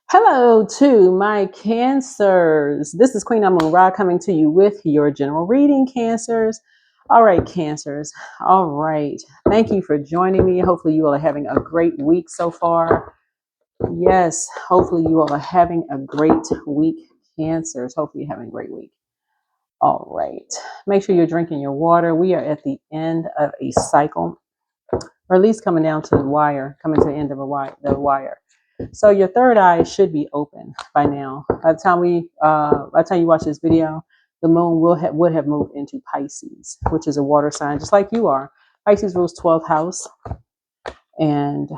Hello to my Cancers. This is Queen Amun Ra coming to you with your general reading, Cancers. All right, Cancers. All right. Thank you for joining me. Hopefully, you all are having a great week so far. Yes, hopefully, you all are having a great week, Cancers. Hopefully, you're having a great week. All right. Make sure you're drinking your water. We are at the end of a cycle, or at least coming down to the wire, coming to the end of the wire. So your third eye should be open by now. By the time you watch this video, the moon would have moved into Pisces, which is a water sign, just like you are. Pisces rules 12th house, and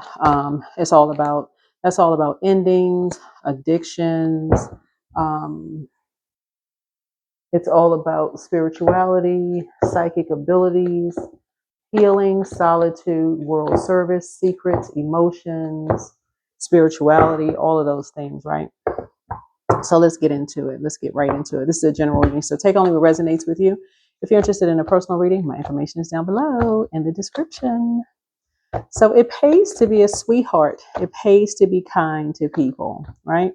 that's all about endings, addictions. Um, it's all about spirituality, psychic abilities, healing, solitude, world service, secrets, emotions, spirituality, all of those things, right? So let's get into it. Let's get right into it. This is a general reading, so take only what resonates with you. If you're interested in a personal reading, my information is down below in the description. So it pays to be a sweetheart. It pays to be kind to people, right?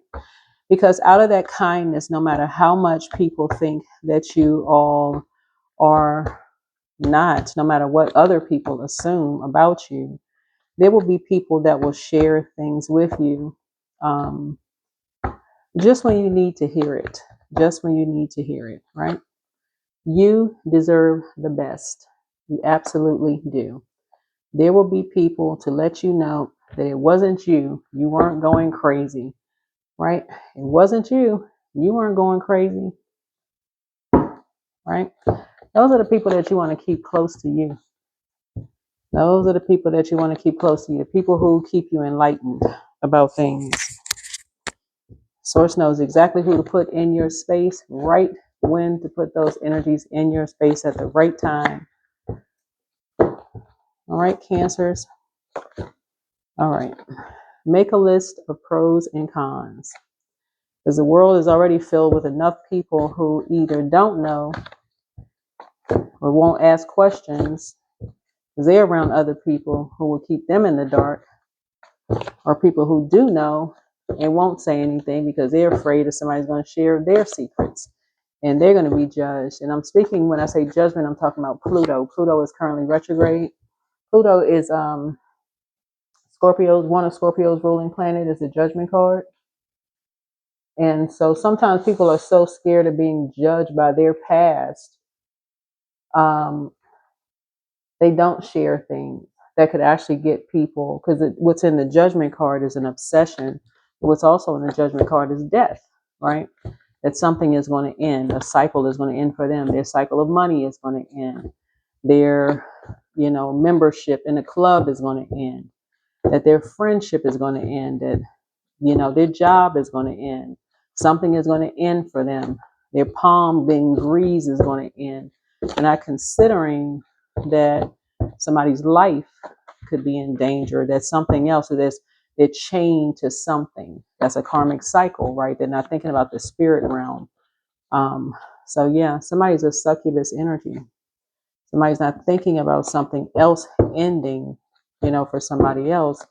Because out of that kindness, no matter how much people think that you all are not, no matter what other people assume about you, there will be people that will share things with you just when you need to hear it. Just when you need to hear it, right? You deserve the best. You absolutely do. There will be people to let you know that it wasn't you. You weren't going crazy, right? It wasn't you. You weren't going crazy, right? Those are the people that you want to keep close to you. Those are the people that you want to keep close to you, the people who keep you enlightened about things. Source knows exactly who to put in your space, right when to put those energies in your space at the right time. All right, Cancers. All right. Make a list of pros and cons. Because the world is already filled with enough people who either don't know or won't ask questions because they're around other people who will keep them in the dark, or people who do know and won't say anything because they're afraid that somebody's going to share their secrets and they're going to be judged. And I'm speaking, when I say judgment, I'm talking about Pluto. Pluto is currently retrograde. Pluto is Scorpio's, one of Scorpio's ruling planet, is the judgment card. And so sometimes people are so scared of being judged by their past, they don't share things that could actually get people, because what's in the judgment card is an obsession. What's also in the judgment card is death, right? That something is going to end, a cycle is going to end for them. Their cycle of money is going to end. Their, membership in a club is going to end. That their friendship is going to end. That, their job is going to end. Something is going to end for them. Their palm being greased is going to end. And not considering that somebody's life could be in danger, that something else, or they're chained to something. That's a karmic cycle, right? They're not thinking about the spirit realm. So yeah, somebody's a succubus energy. Somebody's not thinking about something else ending, for somebody else,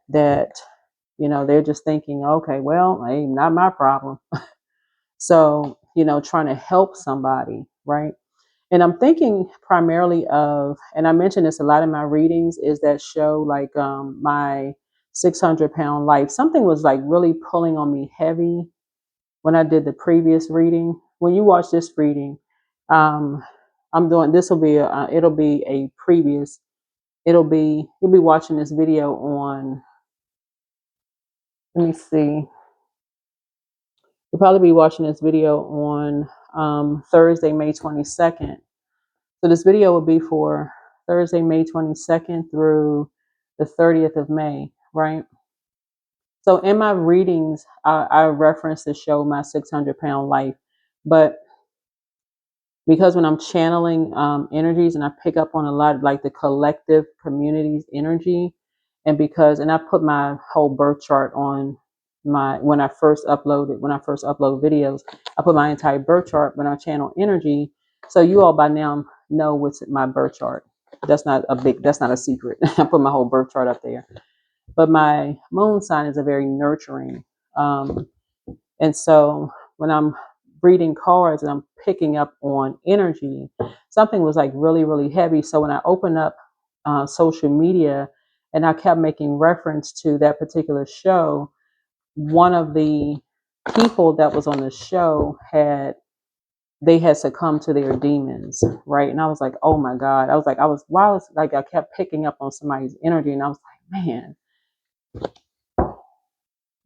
that, they're just thinking, okay, well, hey, not my problem. So, trying to help somebody, right? And I'm thinking primarily of, and I mentioned this a lot in my readings, is that show like my 600-pound life. Something was like really pulling on me heavy when I did the previous reading. When you watch this reading, this will be it'll be a previous. You'll be watching this video on. Let me see. You'll probably be watching this video on Thursday, May 22nd. So this video will be for Thursday, May 22nd through the 30th of May, right? So in my readings, I reference the show My 600-Pound Life, but because when I'm channeling energies and I pick up on a lot of like the collective community's energy, and I put my whole birth chart on when I first upload videos, I put my entire birth chart when I channel energy. So you all by now know what's my birth chart. That's not a secret. I put my whole birth chart up there. But my moon sign is a very nurturing And so when I'm reading cards and I'm picking up on energy, something was like really, really heavy. So when I opened up social media and I kept making reference to that particular show, one of the people that was on the show had succumbed to their demons, right? And I was like, oh my God. I kept picking up on somebody's energy, and I was like, man,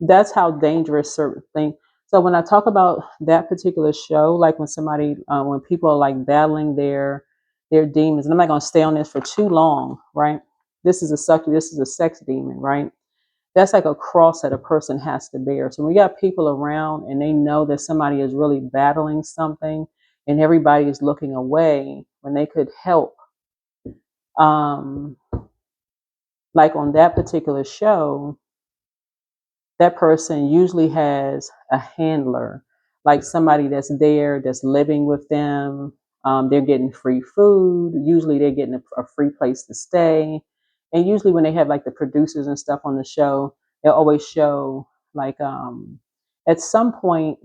that's how dangerous certain things. So when I talk about that particular show, like when people are like battling their demons, and I'm not going to stay on this for too long, right? This is a sex demon, right? That's like a cross that a person has to bear. So we got people around and they know that somebody is really battling something, and everybody is looking away when they could help. Um, like on that particular show, that person usually has a handler, like somebody that's there, that's living with them. They're getting free food. Usually they're getting a free place to stay. And usually when they have like the producers and stuff on the show, they'll always show like at some point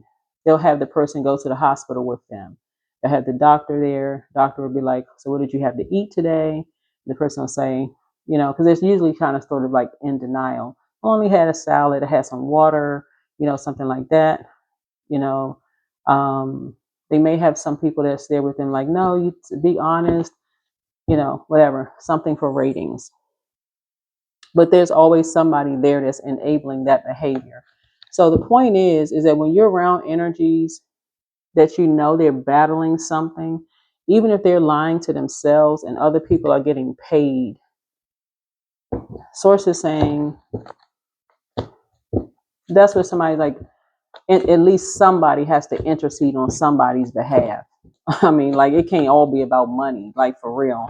they'll have the person go to the hospital with them. They'll have the doctor there. Doctor will be like, so what did you have to eat today? The person will say, because it's usually kind of sort of like in denial. Only had a salad, I had some water, something like that. You know, they may have some people that's there with them, like, no, you to be honest, whatever, something for ratings. But there's always somebody there that's enabling that behavior. So the point is that when you're around energies that they're battling something, even if they're lying to themselves and other people are getting paid, sources saying that's what somebody like. At least somebody has to intercede on somebody's behalf. I mean, like it can't all be about money, like for real.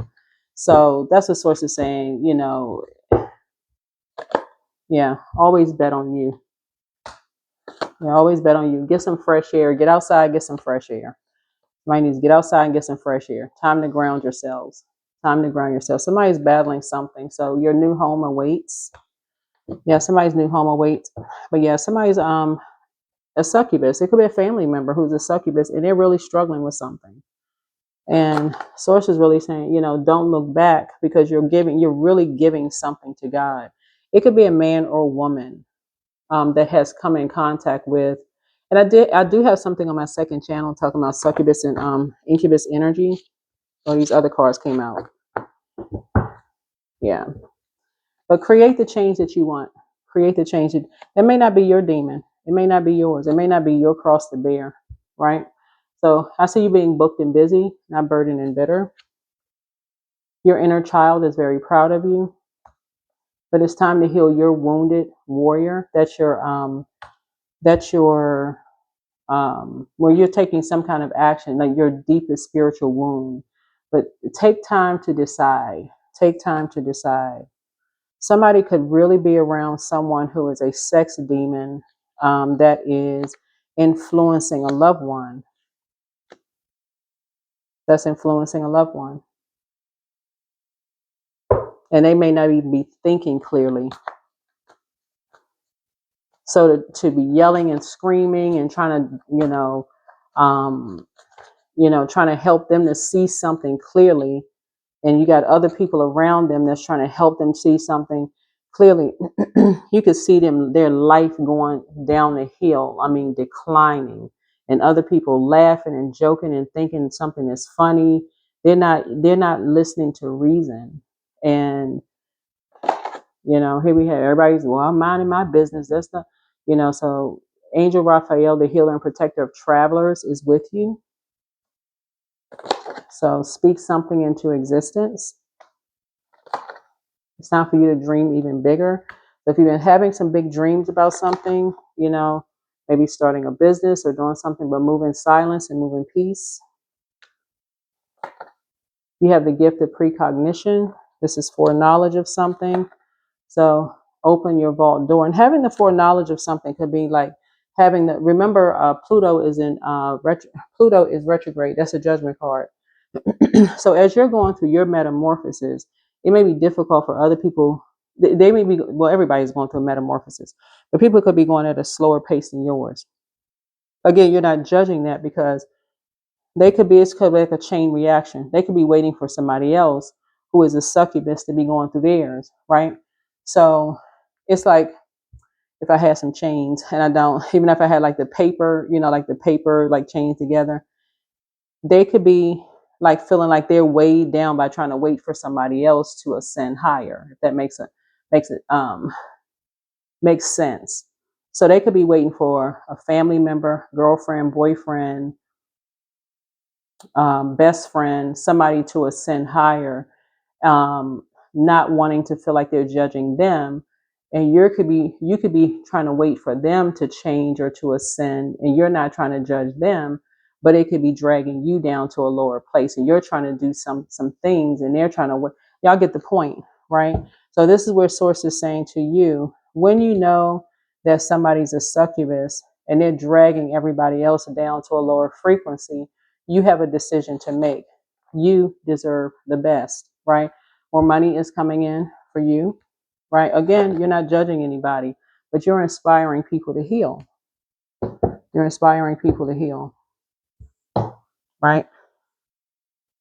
So that's what source is saying, yeah, always bet on you. Yeah, always bet on you. Get some fresh air. Get outside, get some fresh air. Somebody needs to get outside and get some fresh air. Time to ground yourselves. Time to ground yourself. Somebody's battling something. So your new home awaits. Yeah, somebody's new home awaits. But yeah, somebody's a succubus. It could be a family member who's a succubus and they're really struggling with something. And source is really saying, don't look back because you're really giving something to God. It could be a man or a woman that has come in contact with, and I do have something on my second channel talking about succubus and incubus energy. Or these other cards came out. Yeah. But create the change that you want. Create the change. It may not be your demon. It may not be yours. It may not be your cross to bear, right? So I see you being booked and busy, not burdened and bitter. Your inner child is very proud of you, but it's time to heal your wounded warrior. Where you're taking some kind of action, like your deepest spiritual wound. But take time to decide. Take time to decide. Somebody could really be around someone who is a sex demon that is influencing a loved one. That's influencing a loved one. And they may not even be thinking clearly. So to be yelling and screaming and trying to, trying to help them to see something clearly, and you got other people around them that's trying to help them see something clearly, you could see their life going down the hill. I mean, declining, and other people laughing and joking and thinking something is funny. They're not listening to reason. And here we have everybody's, well, I'm minding my business. That's not, so Angel Raphael, the healer and protector of travelers, is with you. So speak something into existence. It's time for you to dream even bigger. So if you've been having some big dreams about something, maybe starting a business or doing something, but move in silence and move in peace. You have the gift of precognition. This is foreknowledge of something. So open your vault door. And having the foreknowledge of something could be like remember Pluto is Pluto is retrograde. That's a judgment card. So as you're going through your metamorphosis, it may be difficult for other people. They may be, well, everybody's going through a metamorphosis, But people could be going at a slower pace than yours. Again, you're not judging that because it's could be like a chain reaction. They could be waiting for somebody else who is a succubus to be going through theirs, right? So it's like if I had some chains and I don't, even if I had like the paper, like the paper like chained together, they could be like feeling like they're weighed down by trying to wait for somebody else to ascend higher. If that makes sense. So they could be waiting for a family member, girlfriend, boyfriend, best friend, somebody to ascend higher, um, not wanting to feel like they're judging them. And you could be trying to wait for them to change or to ascend, and you're not trying to judge them, but it could be dragging you down to a lower place, and you're trying to do some things, and they're trying to. Y'all get the point, right? So this is where Source is saying to you, when you know that somebody's a succubus and they're dragging everybody else down to a lower frequency, you have a decision to make. You deserve the best, right? More money is coming in for you, right? Again, you're not judging anybody, but you're inspiring people to heal. You're inspiring people to heal, right?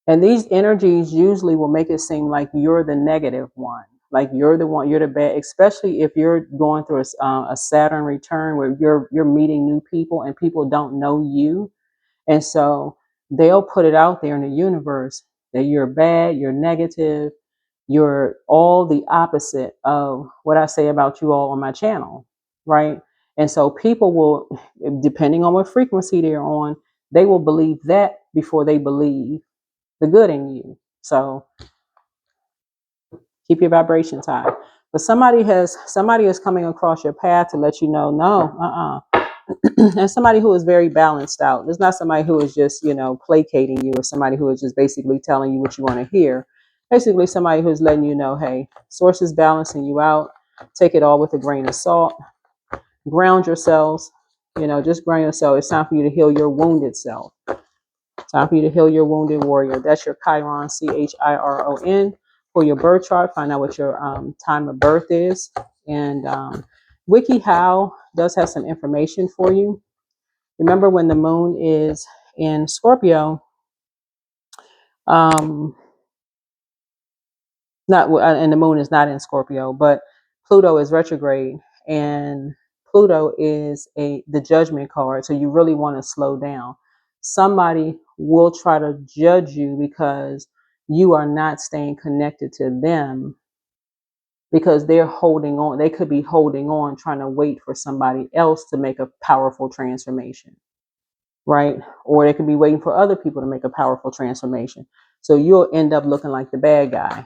And these energies usually will make it seem like you're the negative one, like you're the one, you're the bad, especially if you're going through a Saturn return where you're meeting new people and people don't know you. And so they'll put it out there in the universe that you're bad, you're negative, you're all the opposite of what I say about you all on my channel, right? And so people will, depending on what frequency they're on, they will believe that before they believe the good in you. So keep your vibrations high. But somebody is coming across your path to let you know, no, and somebody who is very balanced out. There's not somebody who is just, placating you, or somebody who is just basically telling you what you want to hear. Basically somebody who's letting you know, hey, Source is balancing you out. Take it all with a grain of salt. Ground yourselves. Just ground yourself. It's time for you to heal your wounded self. Time for you to heal your wounded warrior. That's your Chiron, Chiron. For your birth chart, find out what your time of birth is. And WikiHow does have some information for you. Remember, when the moon is in Scorpio, not and the moon is not in Scorpio, but Pluto is retrograde, and Pluto is the judgment card. So you really want to slow down. Somebody will try to judge you because you are not staying connected to them, because they're holding on. They could be holding on, trying to wait for somebody else to make a powerful transformation, right? Or they could be waiting for other people to make a powerful transformation. So you'll end up looking like the bad guy.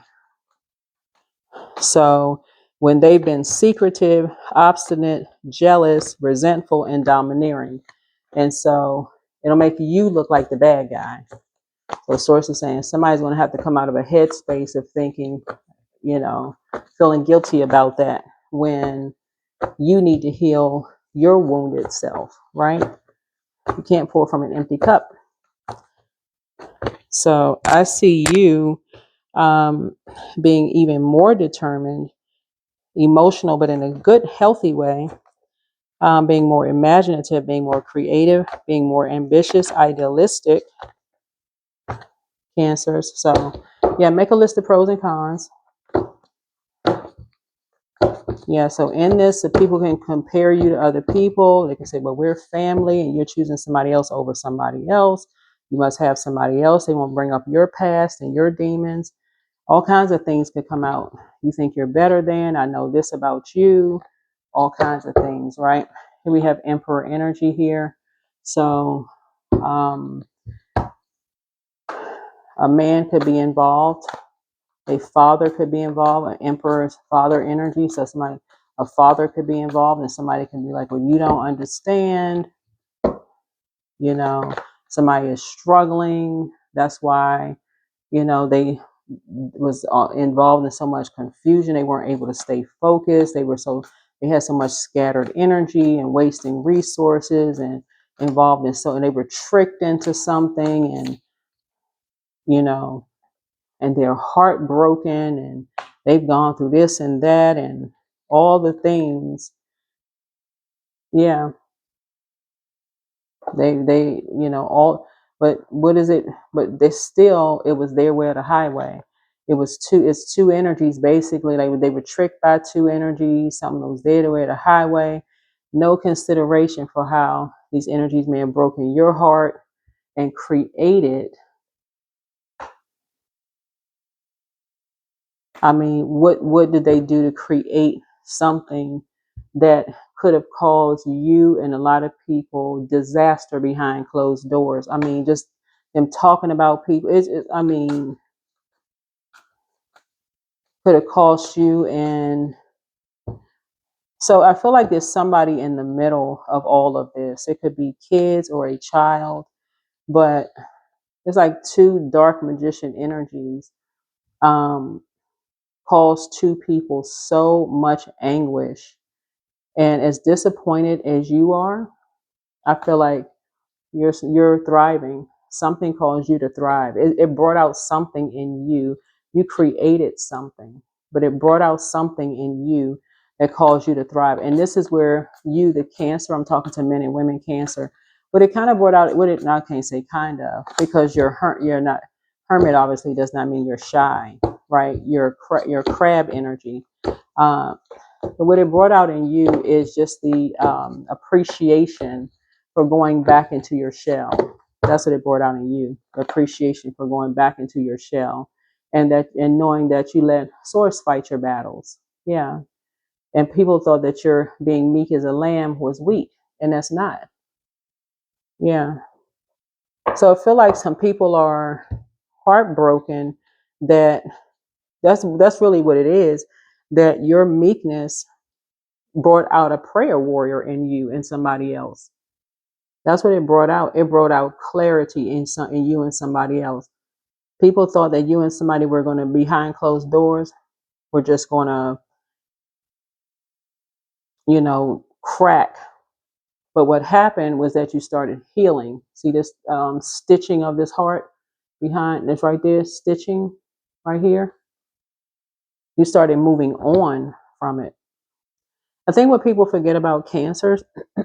So when they've been secretive, obstinate, jealous, resentful, and domineering. And so it'll make you look like the bad guy. So Source is saying somebody's going to have to come out of a headspace of thinking, feeling guilty about that, when you need to heal your wounded self, right? You can't pour from an empty cup. So I see you being even more determined, emotional, but in a good, healthy way, being more imaginative, being more creative, being more ambitious, idealistic, Cancers. So yeah, make a list of pros and cons. Yeah, so in this, if people can compare you to other people, they can say, well, we're family and you're choosing somebody else over somebody else. You must have somebody else. They won't bring up your past and your demons. All kinds of things could come out. You think you're better than, I know this about you. All kinds of things, right? Here we have Emperor energy here. So a man could be involved. A father could be involved, an emperor's father energy. So a father could be involved, and somebody can be like, well, you don't understand, somebody is struggling. That's why, they was involved in so much confusion. They weren't able to stay focused. They had so much scattered energy and wasting resources, and involved in and they were tricked into something, and, and they're heartbroken, and they've gone through this and that and all the things Yeah, they all, but what is it? But they still, it was their way of the highway. It's two energies basically. Like they were tricked by two energies. Something that was their way of the highway. No consideration for how these energies may have broken your heart and created. I mean, what did they do to create something that could have caused you and a lot of people disaster behind closed doors? I mean, just them talking about people. I mean, could have cost you. And so I feel like there's somebody in the middle of all of this. It could be kids or a child, but it's like two dark magician energies. Um, cause two people so much anguish. And as disappointed as you are, I feel like you're thriving. Something caused you to thrive. It brought out something in you. You created something, but it brought out something in you that caused you to thrive. And this is where you, the Cancer, I'm talking to men and women Cancer, but it kind of brought out what it. I can't say kind of, because you're not hermit. Obviously, does not mean you're shy, right? You're crab energy. Uh, but what it brought out in you is just the appreciation for going back into your shell. That's what it brought out in you. Appreciation for going back into your shell, and knowing that you let source fight your battles. Yeah. And people thought that you're being meek as a lamb was weak, and that's not. Yeah. So I feel like some people are heartbroken that that's really what it is, that your meekness brought out a prayer warrior in you and somebody else. That's what it brought out. It brought out clarity in you and somebody else. People thought that you and somebody were going to, behind closed doors, were just going to, crack. But what happened was that you started healing. See this stitching of this heart behind this right there, stitching right here. You started moving on from it. I think what people forget about cancers,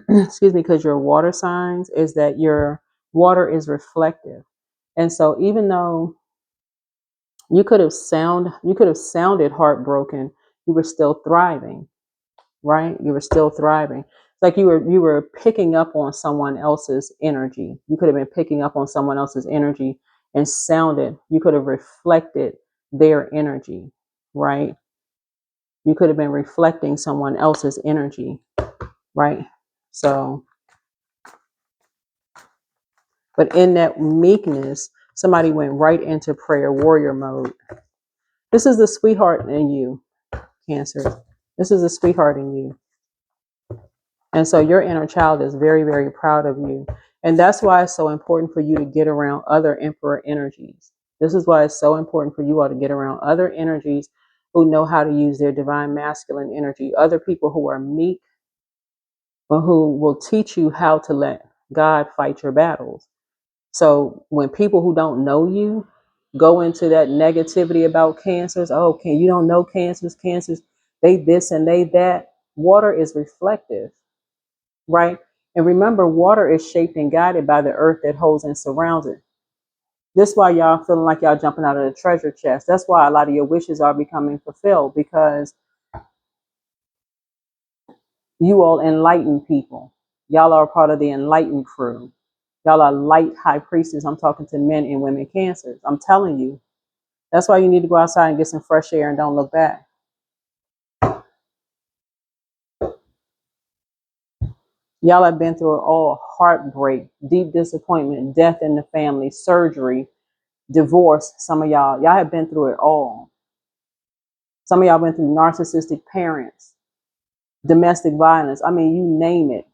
excuse me, because you're water signs, is that your water is reflective. And so even though you could have sounded heartbroken, you were still thriving, right? You were still thriving. It's like you were picking up on someone else's energy. You could have been picking up on someone else's energy and sounded, you could have reflected their energy, right? You could have been reflecting someone else's energy, right? So, but in that meekness, somebody went right into prayer warrior mode. This is the sweetheart in you, Cancer. This is a sweetheart in you. And so your inner child is very, very proud of you. And that's why it's so important for you to get around other emperor energies. This is why it's so important for you all to get around other energies who know how to use their divine masculine energy, other people who are meek, but who will teach you how to let God fight your battles. So when people who don't know you go into that negativity about cancers, oh, okay, you don't know cancers, they this and they that. Water is reflective, right? And remember, water is shaped and guided by the earth that holds and surrounds it. This is why y'all feeling like y'all jumping out of the treasure chest. That's why a lot of your wishes are becoming fulfilled, because you all enlighten people. Y'all are part of the enlightened crew. Y'all are light high priestess. I'm talking to men and women cancers. I'm telling you. That's why you need to go outside and get some fresh air and don't look back. Y'all have been through it all: heartbreak, deep disappointment, death in the family, surgery, divorce. Some of y'all have been through it all. Some of y'all went through narcissistic parents, domestic violence. I mean, you name it.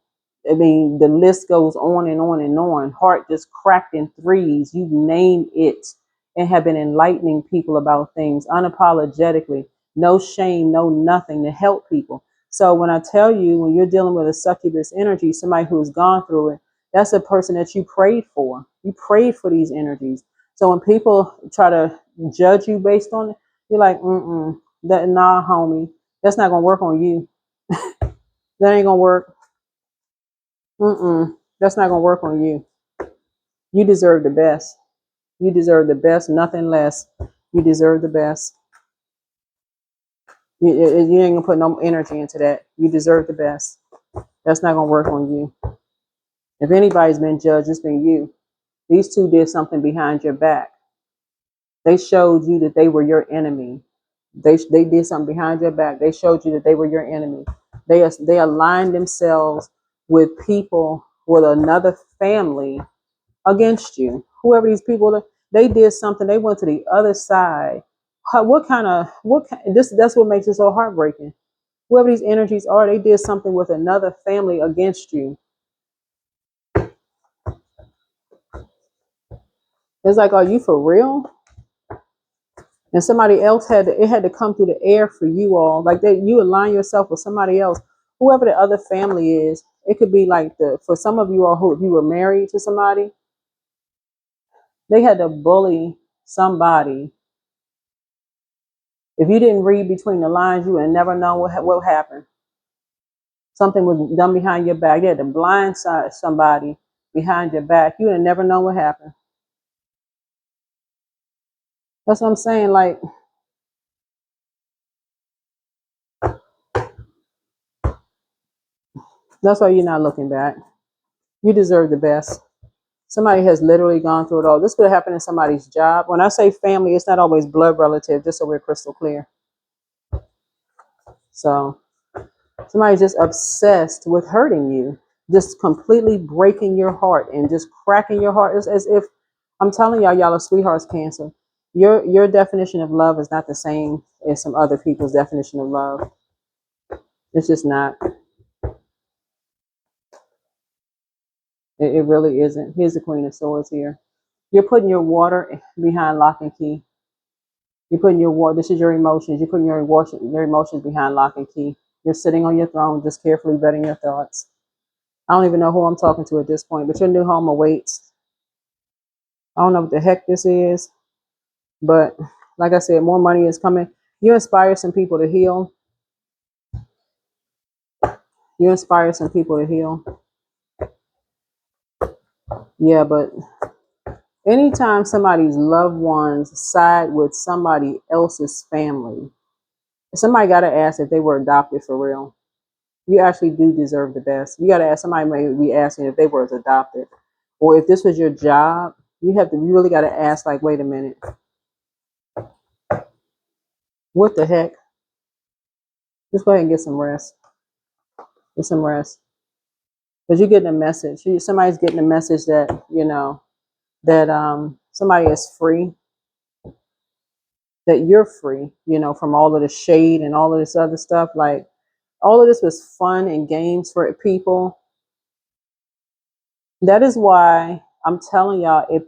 I mean, the list goes on and on and on. Heart just cracked in threes. You name it. And have been enlightening people about things unapologetically. No shame, no nothing, to help people. So when I tell you, when you're dealing with a succubus energy, somebody who's gone through it, that's a person that you prayed for. You prayed for these energies. So when people try to judge you based on it, you're like, that, nah, homie, that's not gonna work on you. That ain't gonna work. That's not gonna work on you. You deserve the best. You deserve the best, nothing less. You deserve the best. You ain't gonna put no energy into that. You deserve the best. That's not gonna work on you. If anybody's been judged, it's been you. These two did something behind your back. They showed you that they were your enemy. They did something behind your back. They showed you that they were your enemy. They aligned themselves with people with another family against you. Whoever these people are, they did something. They went to the other side. That's what makes it so heartbreaking. Whoever these energies are, they did something with another family against you. It's like, are you for real? And somebody else had to come through the air for you all. Like that, you align yourself with somebody else, whoever the other family is. It could be like for some of you all who, if you were married to somebody, they had to bully somebody. If you didn't read between the lines, you would never know what happened. Something was done behind your back. You had to blindside somebody behind your back. You would never know what happened. That's what I'm saying. Like, that's why you're not looking back. You deserve the best. Somebody has literally gone through it all. This could have happened in somebody's job. When I say family, it's not always blood relative, just so we're crystal clear. So somebody's just obsessed with hurting you, just completely breaking your heart and just cracking your heart. It's as if I'm telling y'all are sweethearts, Cancer. Your definition of love is not the same as some other people's definition of love. It's just not. It really isn't. Here's the Queen of Swords here. You're putting your water behind lock and key. You're putting your water. This is your emotions. You're putting your emotions behind lock and key. You're sitting on your throne, just carefully vetting your thoughts. I don't even know who I'm talking to at this point, but your new home awaits. I don't know what the heck this is, but like I said, more money is coming. You inspire some people to heal. You inspire some people to heal. Yeah, but anytime somebody's loved ones side with somebody else's family, somebody got to ask if they were adopted for real. You actually do deserve the best. You got to ask, somebody may be asking if they were adopted, or if this was your job. You really got to ask, like, wait a minute, what the heck? Just go ahead and get some rest. Get some rest, because you're getting a message. Somebody's getting a message that that somebody is free, that you're free, from all of the shade and all of this other stuff. Like, all of this was fun and games for people. That is why I'm telling y'all, it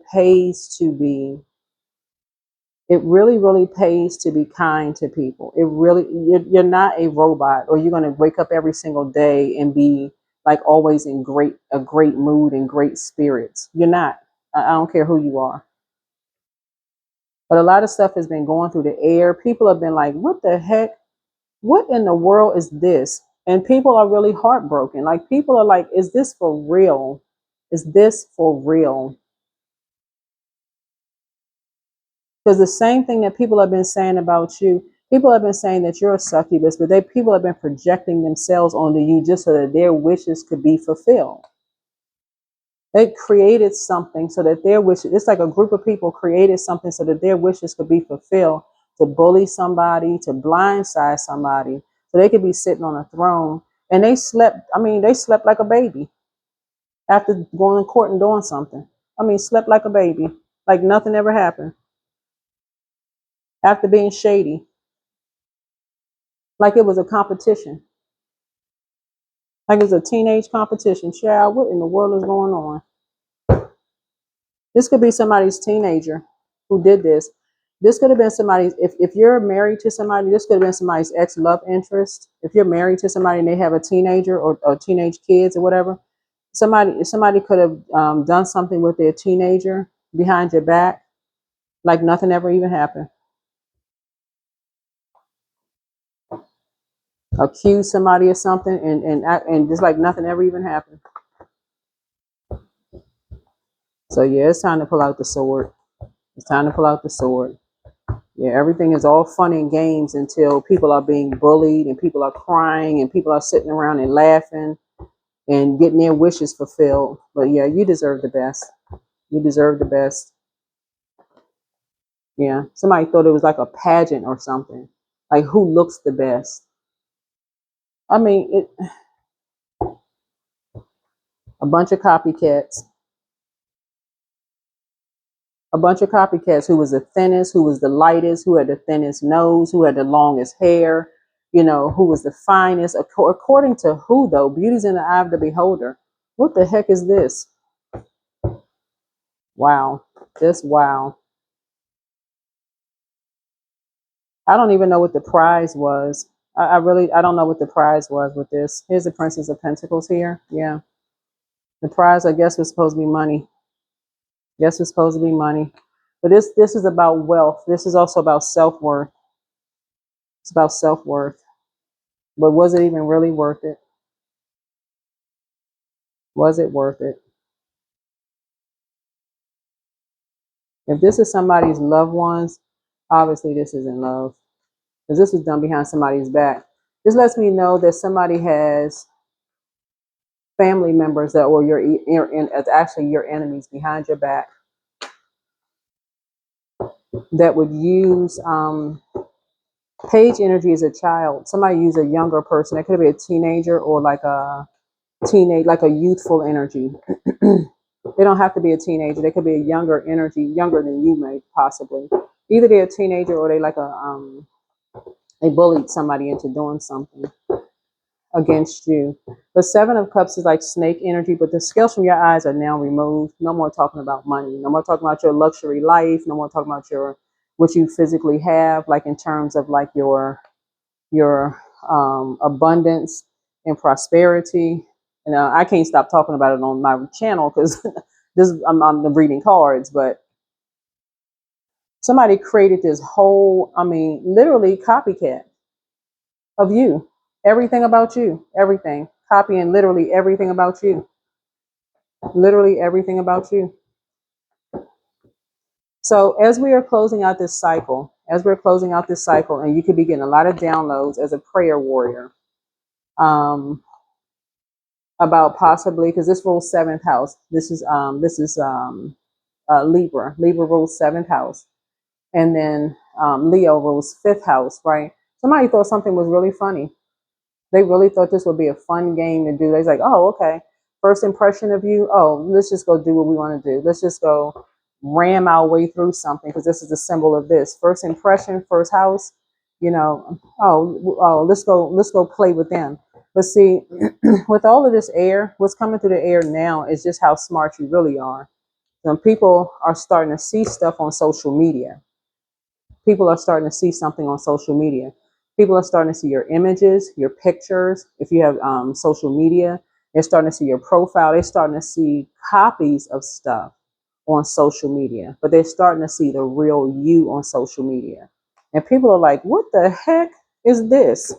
really, really pays to be kind to people. You're not a robot, or you're going to wake up every single day and be like always in a great mood and great spirits. You're not. I don't care who you are. But a lot of stuff has been going through the air. People have been like, what the heck? What in the world is this? And people are really heartbroken. Like, people are like, is this for real? Is this for real? Because the same thing that people have been saying about you, people have been saying that you're a succubus, but people have been projecting themselves onto you just so that their wishes could be fulfilled. They created something so that their wishes, it's like a group of people created something so that their wishes could be fulfilled, to bully somebody, to blindside somebody, so they could be sitting on a throne. And they slept like a baby after going to court and doing something. Slept like a baby, like nothing ever happened, after being shady, like it was a competition, like it was a teenage competition. Child, what in the world is going on? This could be somebody's teenager who did this. This could have been somebody's, if you're married to somebody, this could have been somebody's ex love interest. If you're married to somebody and they have a teenager or teenage kids or whatever, somebody could have done something with their teenager behind your back, like nothing ever even happened. Accuse somebody of something and just like nothing ever even happened. So yeah, it's time to pull out the sword. It's time to pull out the sword. Yeah, everything is all fun and games until people are being bullied and people are crying and people are sitting around and laughing and getting their wishes fulfilled. But yeah, you deserve the best. You deserve the best. Yeah, somebody thought it was like a pageant or something. Like who looks the best? I mean, a bunch of copycats. A bunch of copycats who was the thinnest, who was the lightest, who had the thinnest nose, who had the longest hair, who was the finest. According to who, though? Beauty's in the eye of the beholder. What the heck is this? Wow. Just wow. I don't even know what the prize was. I don't know what the prize was with this. Here's the Princess of Pentacles here. Yeah. The prize, I guess, was supposed to be money. Yes, it's supposed to be money. But this is about wealth. This is also about self-worth. It's about self-worth. But was it even really worth it? Was it worth it? If this is somebody's loved ones, obviously this isn't love. Because this was done behind somebody's back. This lets me know that somebody has family members that were it's actually your enemies behind your back that would use page energy as a child. Somebody use a younger person. It could be a teenager or like a youthful energy. They don't have to be a teenager. They could be a younger energy, younger than you may possibly. Either they're a teenager or they bullied somebody into doing something against you. The Seven of Cups is like snake energy, but the scales from your eyes are now removed. No more talking about money. No more talking about your luxury life. No more talking about what you physically have, like in terms of like your abundance and prosperity. And I can't stop talking about it on my channel because I'm reading cards, but somebody created this whole, literally copycat of you. Everything about you, everything. Copying literally everything about you. Literally everything about you. So as we are closing out this cycle, and you could be getting a lot of downloads as a prayer warrior, um, about possibly because this rules seventh house. This is Libra. Libra rules seventh house, and then Leo rules fifth house. Right? Somebody thought something was really funny. They really thought this would be a fun game to do. They're like, oh, okay. First impression of you. Oh, let's just go do what we want to do. Let's just go ram our way through something because this is a symbol of this. First impression, first house. Let's go play with them. But see, with all of this air, what's coming through the air now is just how smart you really are. Some people are starting to see stuff on social media. People are starting to see something on social media. People are starting to see your images, your pictures. If you have social media, they're starting to see your profile. They're starting to see copies of stuff on social media, but they're starting to see the real you on social media. And people are like, what the heck is this?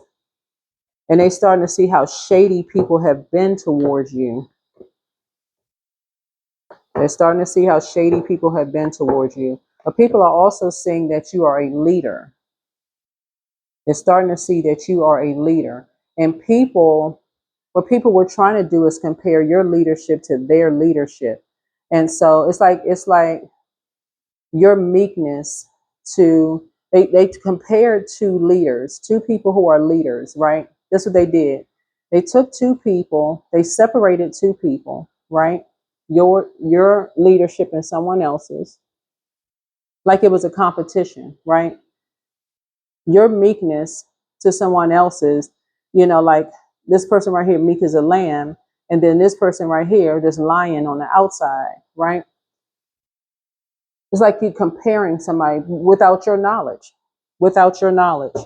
And they're starting to see how shady people have been towards you. They're starting to see how shady people have been towards you. But people are also seeing that you are a leader. They're starting to see that you are a leader. And what people were trying to do is compare your leadership to their leadership. And so it's like your meekness to they compared two leaders, two people who are leaders, right? That's what they did. They took two people, they separated two people, right? Your leadership and someone else's, like it was a competition, right? Your meekness to someone else's, like this person right here, meek as a lamb, and then this person right here, this lion on the outside, right? It's like you comparing somebody without your knowledge, without your knowledge.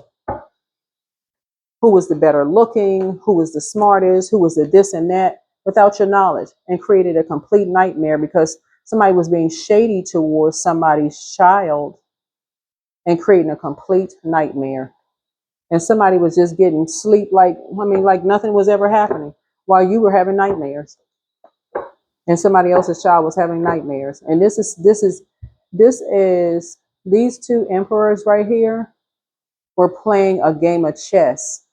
Who was the better looking? Who was the smartest? Who was the this and that? Without your knowledge, and created a complete nightmare because somebody was being shady towards somebody's child and creating a complete nightmare. And somebody was just getting sleep like nothing was ever happening while you were having nightmares. and somebody else's child was having nightmares. And these two emperors right here were playing a game of chess.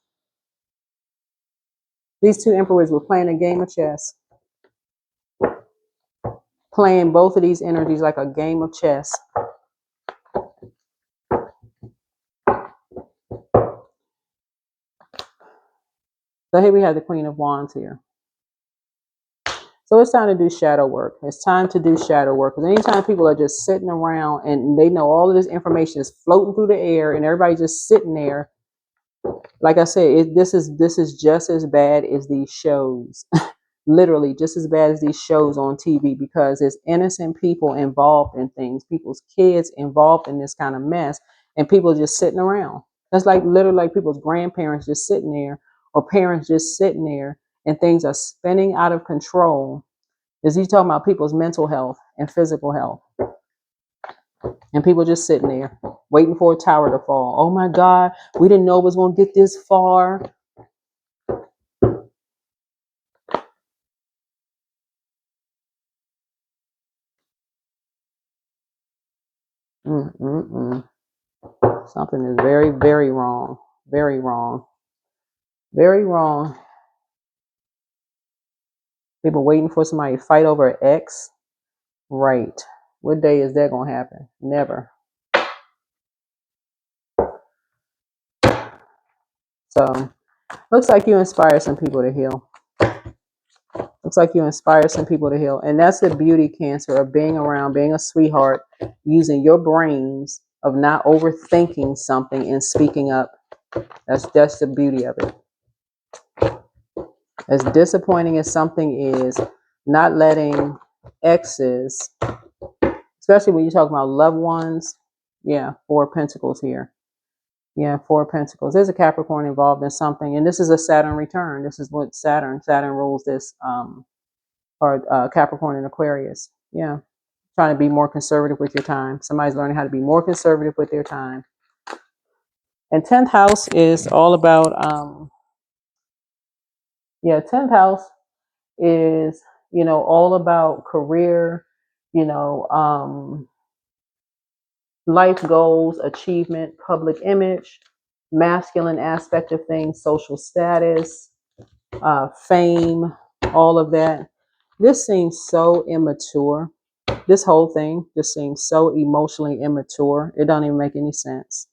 These two emperors were playing a game of chess, playing both of these energies like a game of chess. So here we have the Queen of Wands here. So it's time to do shadow work. It's time to do shadow work. Because anytime people are just sitting around and they know all of this information is floating through the air and everybody's just sitting there, like I said, this is just as bad as these shows. Literally just as bad as these shows on TV, because there's innocent people involved in things, people's kids involved in this kind of mess, and people just sitting around. That's like literally like people's grandparents just sitting there, or parents just sitting there, and things are spinning out of control. Is he talking about people's mental health and physical health? And people just sitting there waiting for a tower to fall. Oh my God, we didn't know it was going to get this far. Something is very, very wrong. Very wrong. Very wrong. People waiting for somebody to fight over an ex. Right. What day is that going to happen? Never. So, looks like you inspire some people to heal. Looks like you inspire some people to heal. And that's the beauty, Cancer, of being around, being a sweetheart, using your brains, of not overthinking something and speaking up. That's the beauty of it. As disappointing as something is, not letting exes, especially when you talk about loved ones. Yeah, Four of Pentacles here. Yeah, Four of Pentacles. There's a Capricorn involved in something, and this is a Saturn return. This is what Saturn rules this, or Capricorn and Aquarius. Yeah, trying to be more conservative with your time. Somebody's learning how to be more conservative with their time. And 10th house is all about, 10th house is, all about career, life goals, achievement, public image, masculine aspect of things, social status, fame, all of that. This seems so immature. This whole thing just seems so emotionally immature. It don't even make any sense.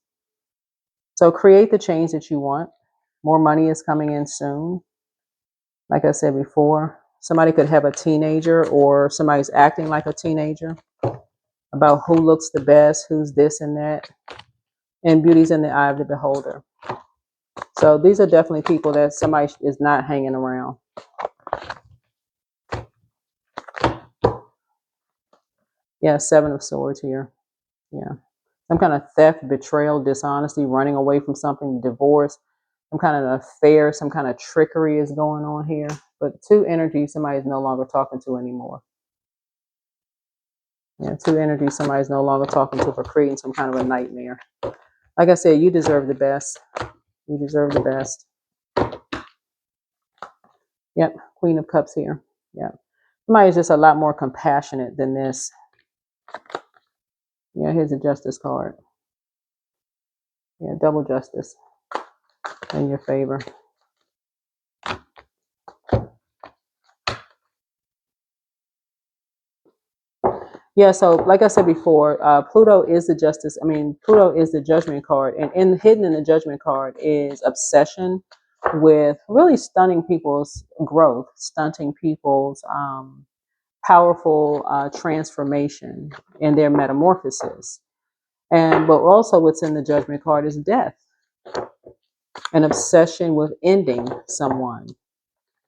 So create the change that you want. More money is coming in soon. Like I said before, somebody could have a teenager, or somebody's acting like a teenager, about who looks the best, who's this and that. And beauty's in the eye of the beholder. So these are definitely people that somebody is not hanging around. Yeah, Seven of Swords here. Yeah. Some kind of theft, betrayal, dishonesty, running away from something, divorce, some kind of affair, some kind of trickery is going on here. But two energies somebody's no longer talking to anymore. Yeah, two energies somebody's no longer talking to, for creating some kind of a nightmare. Like I said, you deserve the best. You deserve the best. Yep, Queen of Cups here. Yep. Somebody's just a lot more compassionate than this. Yeah, here's a Justice card. Yeah, double justice in your favor. Yeah, so like I said before, Pluto is the justice. Pluto is the judgment card, and hidden in the judgment card is obsession with really stunting people's growth, stunting people's powerful transformation in their metamorphosis. But also what's in the judgment card is death, an obsession with ending someone.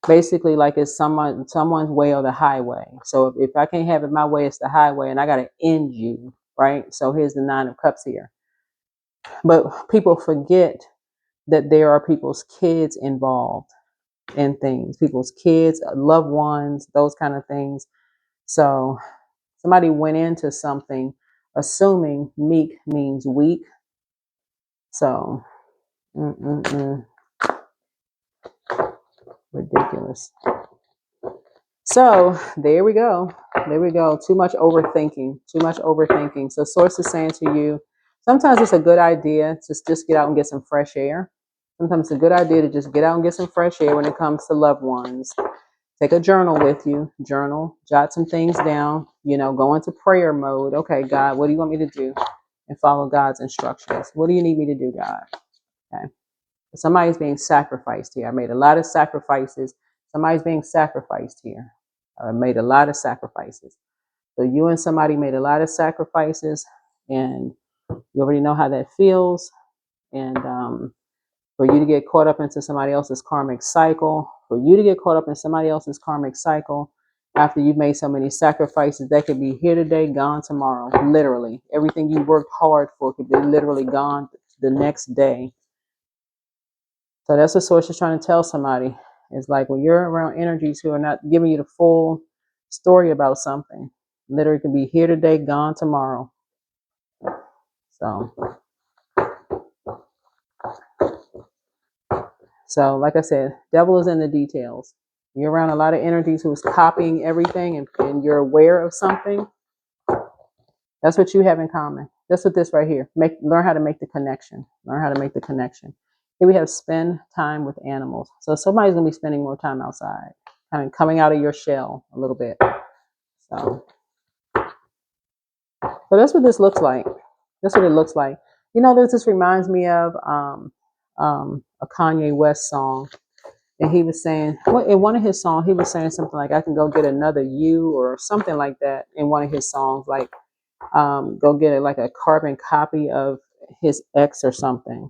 Basically, like it's someone's way or the highway. So if I can't have it my way, it's the highway, and I got to end you, right? So here's the Nine of Cups here. But people forget that there are people's kids involved in things, people's kids, loved ones, those kind of things. So somebody went into something assuming meek means weak. So, ridiculous. So there we go. There we go. Too much overthinking. Too much overthinking. So source is saying to you, sometimes it's a good idea to just get out and get some fresh air. Sometimes it's a good idea to just get out and get some fresh air when it comes to loved ones. Take a journal with you. Journal. Jot some things down. Go into prayer mode. Okay, God, what do you want me to do? And follow God's instructions. What do you need me to do, God? Okay. Somebody's being sacrificed here. I made a lot of sacrifices. Somebody's being sacrificed here. I made a lot of sacrifices. So you and somebody made a lot of sacrifices, and you already know how that feels. And for you to get caught up into somebody else's karmic cycle, for you to get caught up in somebody else's karmic cycle after you've made so many sacrifices, that could be here today, gone tomorrow. Literally, everything you worked hard for could be literally gone the next day. So that's what source is trying to tell somebody. It's like when you're around energies who are not giving you the full story about something, literally can be here today, gone tomorrow. So like I said, devil is in the details. You're around a lot of energies who's copying everything, and you're aware of something. That's what you have in common. That's what this right here. Learn how to make the connection. Learn how to make the connection. Here we have spend time with animals. So somebody's gonna be spending more time outside, coming out of your shell a little bit. So that's what this looks like. That's what it looks like. This reminds me of a Kanye West song. And he was saying, in one of his songs, he was saying something like, I can go get another you, or something like that in one of his songs, like go get like a carbon copy of his ex or something.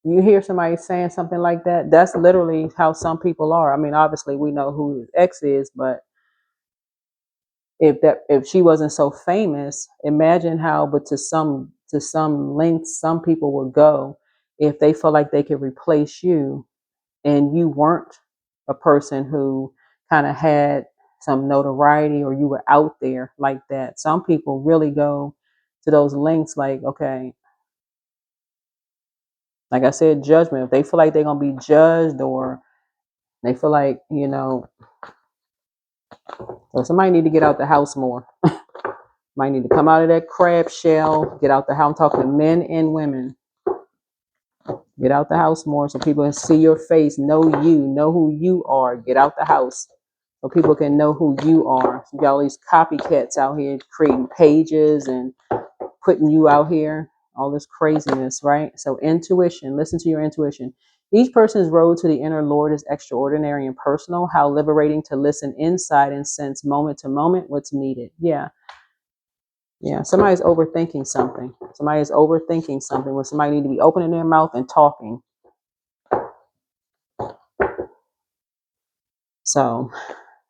You hear somebody saying something like that, that's literally how some people are. I mean, obviously we know who his ex is, but if she wasn't so famous, imagine how, but to some lengths some people would go if they felt like they could replace you, and you weren't a person who kind of had some notoriety, or you were out there like that. Some people really go to those lengths, like, okay, like I said, judgment. If they feel like they're gonna be judged, or they feel like, so somebody need to get out the house more. Might need to come out of that crab shell, get out the house. I'm talking to men and women. Get out the house more so people can see your face, know who you are. Get out the house so people can know who you are. So you got all these copycats out here creating pages and putting you out here, all this craziness, right? So intuition, listen to your intuition. Each person's road to the inner Lord is extraordinary and personal. How liberating to listen inside and sense moment to moment what's needed. Yeah. Somebody's overthinking something. Somebody is overthinking something when somebody need to be opening their mouth and talking. So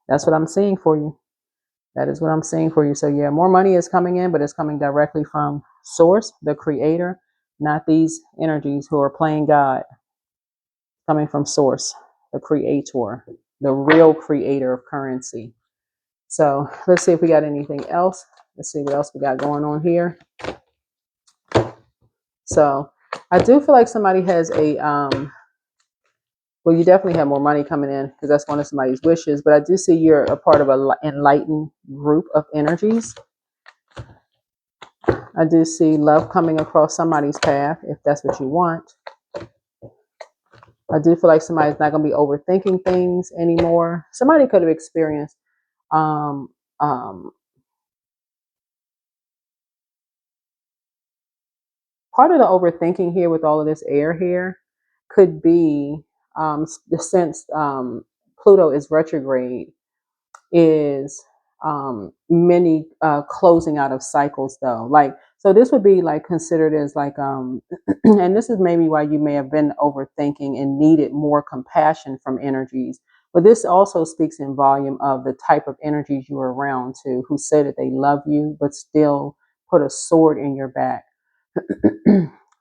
that's what I'm seeing for you. That is what I'm seeing for you. So yeah, more money is coming in, but it's coming directly from source, the creator, not these energies who are playing God. Coming from source, the creator, the real creator of currency. So let's see if we got anything else. Let's see what else we got going on here. So I do feel like somebody has a well, you definitely have more money coming in because that's one of somebody's wishes. But I do see you're a part of an enlightened group of energies. I do see love coming across somebody's path if that's what you want. I do feel like somebody's not going to be overthinking things anymore. Somebody could have experienced um, um, part of the overthinking here with all of this air here could be the sense Pluto is retrograde, is many closing out of cycles though. Like, so this would be like considered as like and this is maybe why you may have been overthinking and needed more compassion from energies. But this also speaks in volume of the type of energies you were around to, who say that they love you but still put a sword in your back.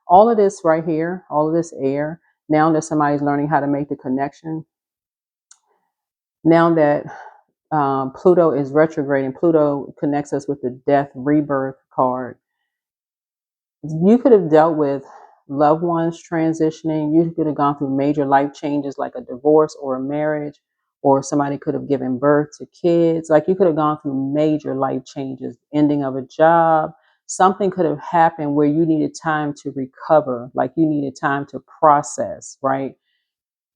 All of this right here, all of this air, now that somebody's learning how to make the connection, now that Pluto is retrograde, and Pluto connects us with the death rebirth card. You could have dealt with loved ones transitioning. You could have gone through major life changes like a divorce or a marriage, or somebody could have given birth to kids. Like you could have gone through major life changes, ending of a job. Something could have happened where you needed time to recover, like you needed time to process, right?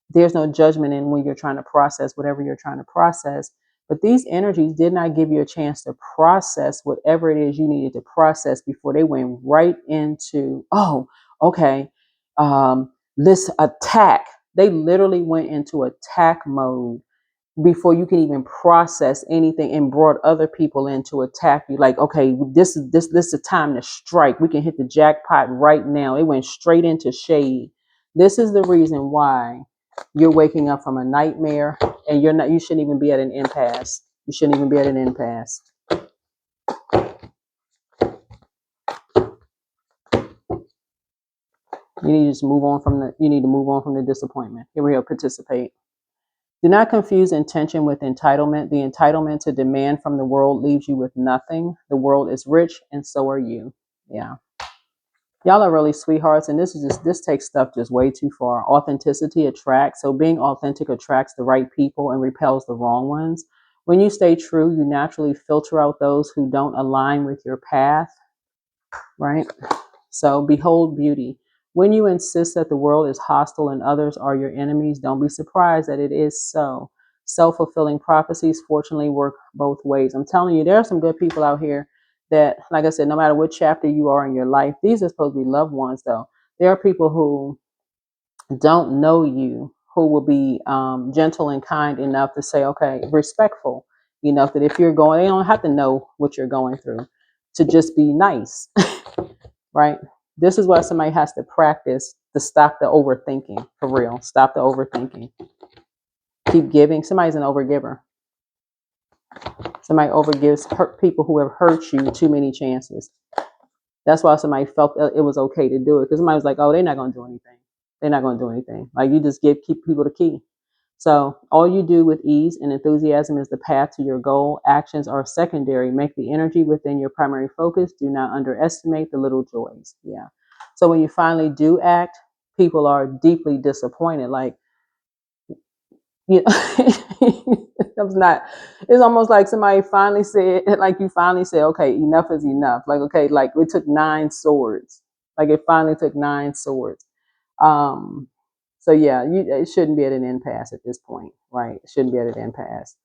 There's no judgment in when you're trying to process whatever you're trying to process. But these energies did not give you a chance to process whatever it is you needed to process before they went right into, oh, okay, let's attack. They literally went into attack mode before you can even process anything and brought other people in to attack you. Like, okay, this is the time to strike. We can hit the jackpot right now. It went straight into shade. This is the reason why you're waking up from a nightmare and you shouldn't even be at an impasse. You shouldn't even be at an impasse. You need to just move on from the disappointment. Here we go, participate. Do not confuse intention with entitlement. The entitlement to demand from the world leaves you with nothing. The world is rich and so are you. Yeah. Y'all are really sweethearts, and this takes stuff just way too far. Authenticity attracts. So being authentic attracts the right people and repels the wrong ones. When you stay true, you naturally filter out those who don't align with your path, right? So behold beauty. When you insist that the world is hostile and others are your enemies, don't be surprised that it is so. Self-fulfilling prophecies fortunately work both ways. I'm telling you, there are some good people out here that, like I said, no matter what chapter you are in your life, these are supposed to be loved ones, though. There are people who don't know you, who will be gentle and kind enough to say, okay, respectful enough that if you're going, they don't have to know what you're going through, to just be nice. Right? This is what somebody has to practice to stop the overthinking. For real. Stop the overthinking. Keep giving. Somebody's an overgiver. Somebody overgives people who have hurt you too many chances. That's why somebody felt it was okay to do it. Because somebody was like, oh, they're not going to do anything. They're not going to do anything. Like you just keep people the key. So all you do with ease and enthusiasm is the path to your goal. Actions are secondary. Make the energy within your primary focus. Do not underestimate the little joys. Yeah. So when you finally do act, people are deeply disappointed. Like, you know, it's almost like somebody finally said, like you finally said, okay, enough is enough. Like, okay, like it took 9 swords. Like it finally took 9 swords. So yeah, it shouldn't be at an impasse at this point, right? It shouldn't be at an impasse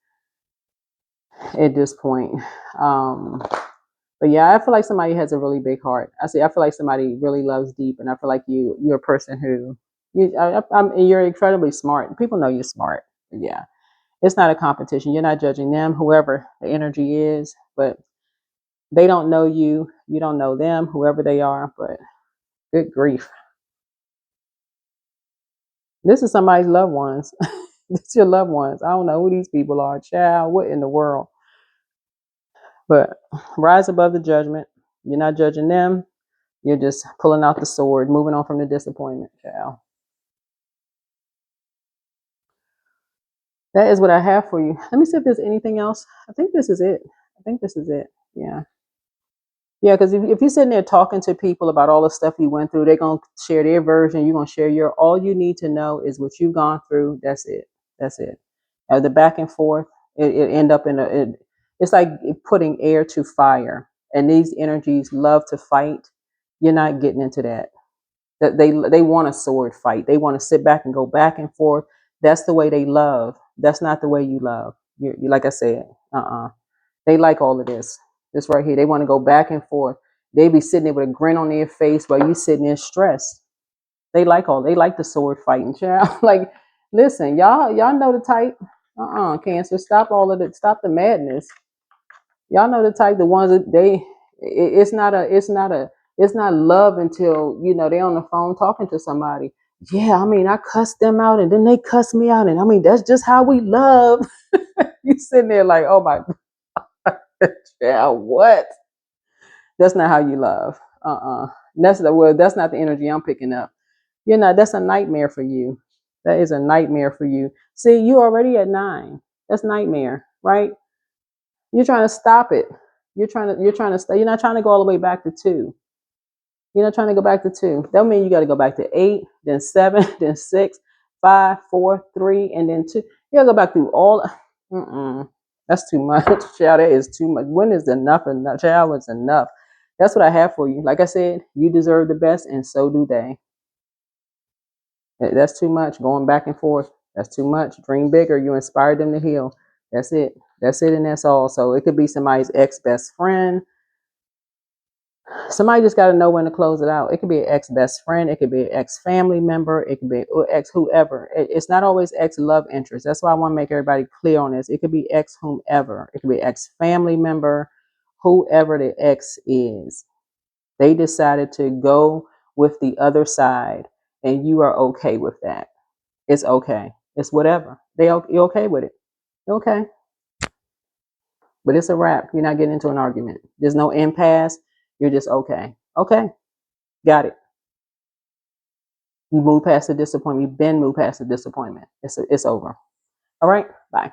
at this point. But yeah, I feel like somebody has a really big heart. I feel like somebody really loves deep, and I feel like you're a person who you're incredibly smart. People know you're smart. Yeah, it's not a competition. You're not judging them, whoever the energy is, but they don't know you. You don't know them, whoever they are. But good grief, this is somebody's loved ones. It's your loved ones. I don't know who these people are. Child, what in the world? But rise above the judgment. You're not judging them. You're just pulling out the sword, moving on from the disappointment, child. That is what I have for you. Let me see if there's anything else. I think this is it. I think this is it. Yeah. Yeah, because if you're sitting there talking to people about all the stuff you went through, they're going to share their version. You're going to share your, all you need to know is what you've gone through. That's it. That's it. The back and forth, it end up in it's like putting air to fire. And these energies love to fight. You're not getting into that. That they want a sword fight. They want to sit back and go back and forth. That's the way they love. That's not the way you love. You like I said, they like all of this. This right here. They want to go back and forth. They be sitting there with a grin on their face while you sitting there stressed. They like the sword fighting, child. Like, listen, y'all know the type. Cancer. Stop all of it. Stop the madness. Y'all know the type. The ones that it's not love until they on the phone talking to somebody. Yeah, I mean, I cussed them out and then they cussed me out, and I mean that's just how we love. You sitting there like, oh my yeah, what? That's not how you love. That's not the energy I'm picking up. You're not. That's a nightmare for you. That is a nightmare for you. See, you already at 9. That's nightmare, right? You're trying to stop it. You're trying to stay. You're not trying to go all the way back to 2. You're not trying to go back to 2. That means you got to go back to 8, then 7, then 6, 5, 4, 3, and then 2. You gotta go back through all. Mm-mm. That's too much, child. That is too much. When is enough enough? Child, was enough. That's what I have for you. Like I said, you deserve the best, and so do they. That's too much. Going back and forth. That's too much. Dream bigger. You inspired them to heal. That's it. That's it, and that's all. So it could be somebody's ex best friend. Somebody just got to know when to close it out. It could be an ex best friend. It could be an ex family member. It could be ex whoever. It's not always ex love interest. That's why I want to make everybody clear on this. It could be ex whomever. It could be ex family member, whoever the ex is. They decided to go with the other side, and you are okay with that. It's okay. It's whatever. You're okay with it. You're okay. But it's a wrap. You're not getting into an argument. There's no impasse. You're just okay. Okay. Got it. You move past the disappointment. You've been moved past the disappointment. It's over. All right. Bye.